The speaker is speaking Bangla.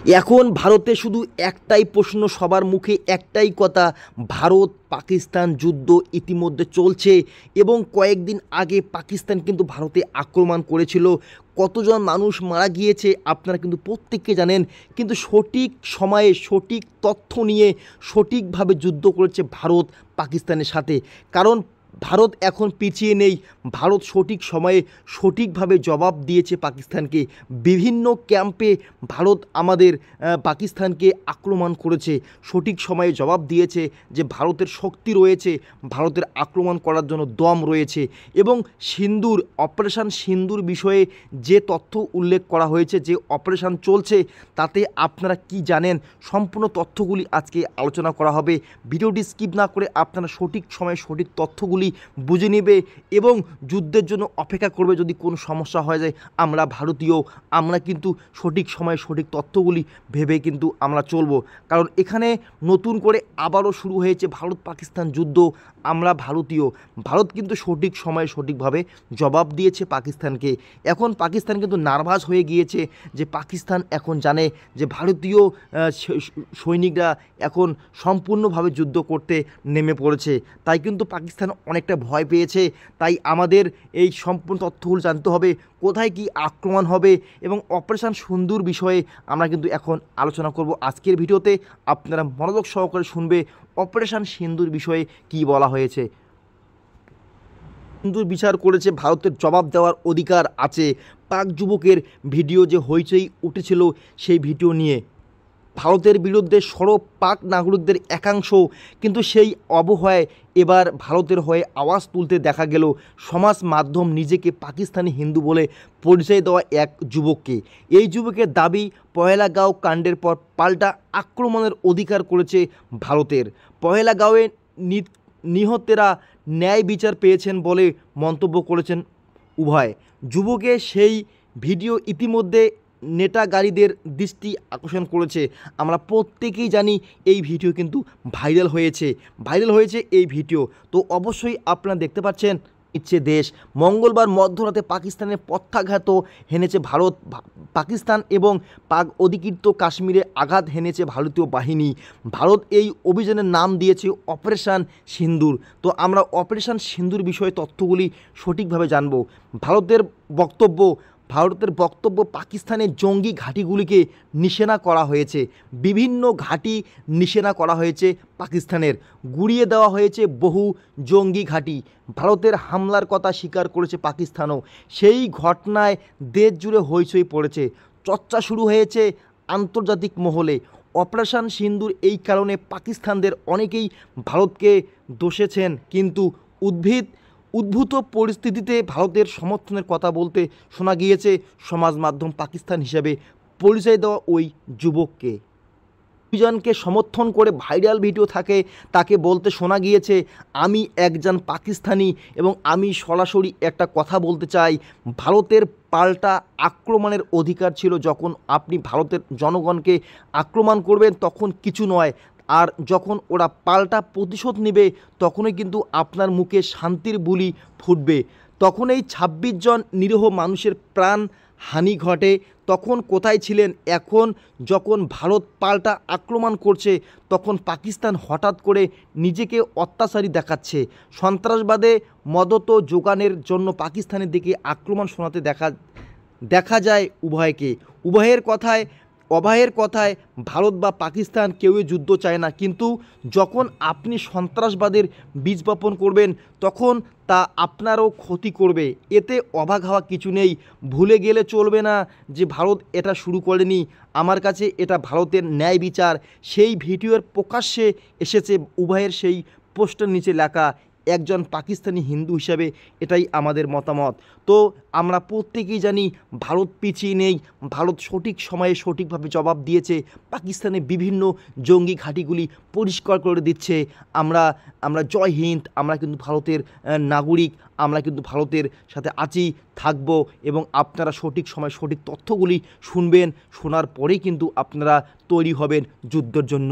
এখন ভারতে শুধু একটাই প্রশ্ন, সবার মুখে একটাই কথা, ভারত পাকিস্তান যুদ্ধ ইতিমধ্যে চলছে এবং কয়েকদিন আগে পাকিস্তান কিন্তু ভারতে আক্রমণ করেছিল। কতজন মানুষ মারা গিয়েছে আপনারা কিন্তু প্রত্যেককে জানেন, কিন্তু সঠিক সময়ে সঠিক তথ্য নিয়ে সঠিকভাবে যুদ্ধ করেছে ভারত পাকিস্তানের সাথে। কারণ ভারত এখন পিছিয়ে নেই, ভারত সঠিক সময়ে সঠিকভাবে জবাব দিয়েছে পাকিস্তানকে। বিভিন্ন ক্যাম্পে ভারত আমাদের পাকিস্তানকে আক্রমণ করেছে, সঠিক সময়ে জবাব দিয়েছে যে ভারতের শক্তি রয়েছে, ভারতের আক্রমণ করার জন্য দম রয়েছে। এবং সিন্দুর অপারেশান সিন্দুর বিষয়ে যে তথ্য উল্লেখ করা হয়েছে, যে অপারেশান চলছে, তাতে আপনারা কি জানেন সম্পূর্ণ তথ্যগুলি আজকে আলোচনা করা হবে। ভিডিওটি স্কিপ না করে আপনারা সঠিক সময়ে সঠিক তথ্যগুলি বুঝে নেবে এবং যুদ্ধের জন্য অপেক্ষা করবে। যদি কোনো সমস্যা হয়ে যায়, আমরা ভারতীয়, আমরা কিন্তু সঠিক সময়ে সঠিক তথ্যগুলি ভেবে কিন্তু আমরা চলবো। কারণ এখানে নতুন করে আবারও শুরু হয়েছে ভারত পাকিস্তান যুদ্ধ। আমরা ভারতীয়, ভারত কিন্তু সঠিক সময়ে সঠিকভাবে জবাব দিয়েছে পাকিস্তানকে। এখন পাকিস্তান কিন্তু নার্ভাস হয়ে গিয়েছে, যে পাকিস্তান এখন জানে যে ভারতীয় সৈনিকরা এখন সম্পূর্ণভাবে যুদ্ধ করতে নেমে পড়েছে। তাই কিন্তু পাকিস্তান অনেকটা ভয় পেয়েছে। তাই আমাদের এই সম্পূর্ণ তথ্যগুলো জানতে হবে, কোথায় কি আক্রমণ হবে এবং অপারেশান সিন্দুর বিষয়ে আমরা কিন্তু এখন আলোচনা করব আজকের ভিডিওতে। আপনারা মনোযোগ সহকারে শুনবে অপারেশান সিন্দুর বিষয়ে কি বলা হয়েছে। সিন্দুর বিচার করেছে, ভারতের জবাব দেওয়ার অধিকার আছে। পাক যুবকের ভিডিও যে হইচই উঠেছিল সেই ভিডিও নিয়ে ভারতের বিরুদ্ধে সরব পাক নাগরিকদের একাংশ কিন্তু সেই আবহাওয়ায় এবার ভারতের হয়ে আওয়াজ তুলতে দেখা গেল সমাজ মাধ্যম নিজেকে পাকিস্তানি হিন্দু বলে পরিচয় দেওয়া এক যুবককে। এই যুবকের দাবি, পহেলাগাঁও কাণ্ডের পর পাল্টা আক্রমণের অধিকার করেছে ভারতের। পহেলাগাঁওয়ে নিহতেরা ন্যায় বিচার পেয়েছেন বলে মন্তব্য করেছেন উভয়। যুবকের সেই ভিডিও ইতিমধ্যে নেটাগারীদের দৃষ্টি আকর্ষণ করেছে। আমরা প্রত্যেকেই জানি এই ভিডিও কিন্তু ভাইরাল হয়েছে এই ভিডিও। তো অবশ্যই আপনারা দেখতে পাচ্ছেন ইচ্ছে দেশ। মঙ্গলবার মধ্যরাতে পাকিস্তানের পক্ষাঘাত হেনেছে ভারত। পাকিস্তান এবং পাক অধিকৃত কাশ্মীরে আঘাত হেনেছে ভারতীয় বাহিনী। ভারত এই অভিযানের নাম দিয়েছে অপারেশান সিন্দুর। তো আমরা অপারেশান সিন্দুর বিষয়ে তথ্যগুলি সঠিকভাবে জানব। ভারতের বক্তব্য, পাকিস্তানের জঙ্গি ঘাঁটিগুলিকে নিশানা করা হয়েছে। বিভিন্ন ঘাঁটি নিশানা করা হয়েছে পাকিস্তানের, গুড়িয়ে দেওয়া হয়েছে বহু জঙ্গি ঘাঁটি। ভারতের হামলার কথা স্বীকার করেছে পাকিস্তানও। সেই ঘটনায় দেশ জুড়ে হইচই পড়েছে, চর্চা শুরু হয়েছে আন্তর্জাতিক মহলে। অপারেশান সিন্দুর এই কারণে পাকিস্তানদের অনেকেই ভারতকে দোষেছেন, কিন্তু উদ্ভূত পরিস্থিতিতে ভারতের সমর্থনের কথা বলতে শোনা গিয়েছে সমাজ মাধ্যম পাকিস্তান হিসাবে পরিচয় দেওয়া ওই যুবককে। অভিযানকে সমর্থন করে ভাইরাল ভিডিও থাকে, তাকে বলতে শোনা গিয়েছে, আমি একজন পাকিস্তানি এবং আমি সরাসরি একটা কথা বলতে চাই, ভারতের পাল্টা আক্রমণের অধিকার ছিল। যখন আপনি ভারতের জনগণকে আক্রমণ করবেন তখন কিছু নয়, আর যখন ওরা পাল্টা প্রতিশোধ নেবে তখনই কিন্তু আপনার মুখে শান্তির বুলি ফুটবে। তখন এই ২৬ জন নিরীহ মানুষের প্রাণ হানি ঘটে, তখন কোথায় ছিলেন? এখন যখন ভারত পাল্টা আক্রমণ করছে তখন পাকিস্তান হঠাৎ করে নিজেকে অত্যাচারী দেখাচ্ছে। সন্ত্রাসবাদে মদত যোগানের জন্য পাকিস্তানের দিকে আক্রমণ শোনাতে দেখা যায় উভয়কে। অভয়ের কথায় ভারত বা পাকিস্তান কেউই যুদ্ধ চায় না, কিন্তু যখন আপনি সন্ত্রাসবাদের বীজ বপন করবেন তখন তা আপনারও ক্ষতি করবে। এতে অবাক হওয়া কিছু নেই। ভুলে গেলে চলবে না যে ভারত এটা শুরু করেনি। আমার কাছে এটা ভারতের ন্যায় বিচার। সেই ভিডিওর প্রকাশ্যে এসেছে উভয়ের সেই পোস্টের নিচে লেখা, একজন পাকিস্তানি হিন্দু হিসাবে এটাই আমাদের মতামত। তো আমরা প্রত্যেকেই জানি ভারত পিছিয়ে নেই, ভারত সঠিক সময়ে সঠিকভাবে জবাব দিয়েছে। পাকিস্তানের বিভিন্ন জঙ্গি ঘাঁটিগুলি পরিষ্কার করে দিচ্ছে। আমরা জয় হিন্দ, আমরা কিন্তু ভারতের নাগরিক, আমরা কিন্তু ভারতের সাথে আছি, থাকবো। এবং আপনারা সঠিক সময় সঠিক তথ্যগুলি শুনবেন, শোনার পরেই কিন্তু আপনারা তৈরি হবেন যুদ্ধের জন্য।